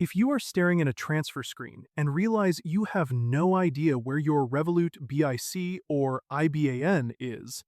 If you are staring at a transfer screen and realize you have no idea where your Revolut BIC or IBAN is,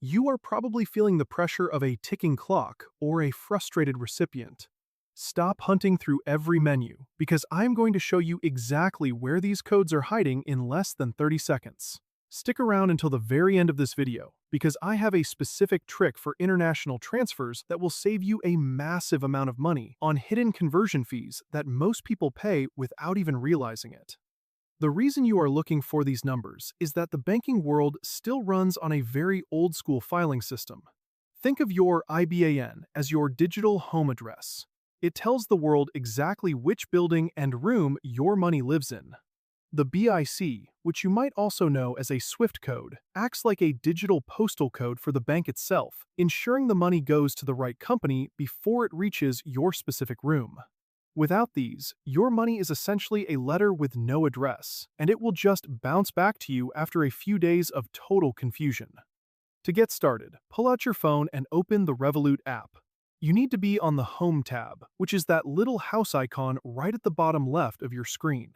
you are probably feeling the pressure of a ticking clock or a frustrated recipient. Stop hunting through every menu because I'm going to show you exactly where these codes are hiding in less than 30 seconds. Stick around until the very end of this video because I have a specific trick for international transfers that will save you a massive amount of money on hidden conversion fees that most people pay without even realizing it. The reason you are looking for these numbers is that the banking world still runs on a very old-school filing system. Think of your IBAN as your digital home address. It tells the world exactly which building and room your money lives in. The BIC, which you might also know as a SWIFT code, acts like a digital postal code for the bank itself, ensuring the money goes to the right company before it reaches your specific room. Without these, your money is essentially a letter with no address, and it will just bounce back to you after a few days of total confusion. To get started, pull out your phone and open the Revolut app. You need to be on the Home tab, which is that little house icon right at the bottom left of your screen.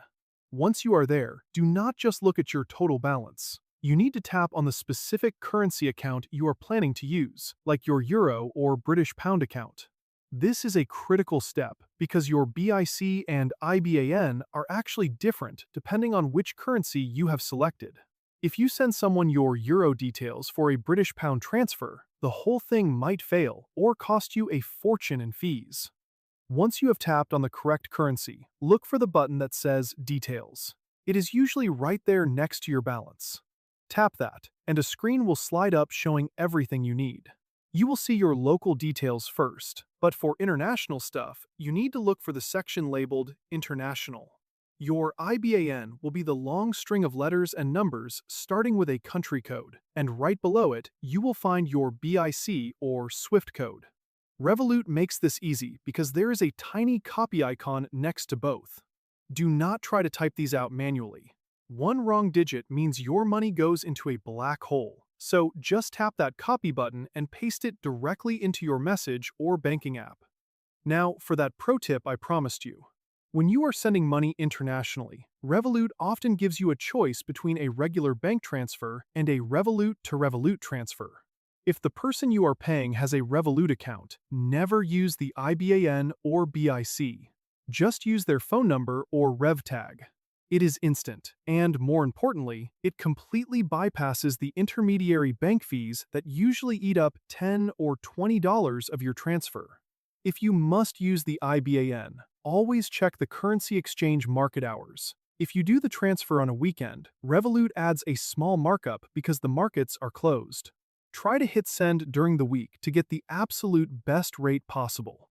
Once you are there, do not just look at your total balance. You need to tap on the specific currency account you are planning to use, like your Euro or British Pound account. This is a critical step because your BIC and IBAN are actually different depending on which currency you have selected. If you send someone your Euro details for a British Pound transfer, the whole thing might fail or cost you a fortune in fees. Once you have tapped on the correct currency, look for the button that says Details. It is usually right there next to your balance. Tap that, and a screen will slide up showing everything you need. You will see your local details first, but for international stuff, you need to look for the section labeled International. Your IBAN will be the long string of letters and numbers starting with a country code, and right below it, you will find your BIC or SWIFT code. Revolut makes this easy because there is a tiny copy icon next to both. Do not try to type these out manually. One wrong digit means your money goes into a black hole, so just tap that copy button and paste it directly into your message or banking app. Now, for that pro tip I promised you. When you are sending money internationally, Revolut often gives you a choice between a regular bank transfer and a Revolut to Revolut transfer. If the person you are paying has a Revolut account, never use the IBAN or BIC. Just use their phone number or Rev tag. It is instant, and more importantly, it completely bypasses the intermediary bank fees that usually eat up $10 or $20 of your transfer. If you must use the IBAN, always check the currency exchange market hours. If you do the transfer on a weekend, Revolut adds a small markup because the markets are closed. Try to hit send during the week to get the absolute best rate possible.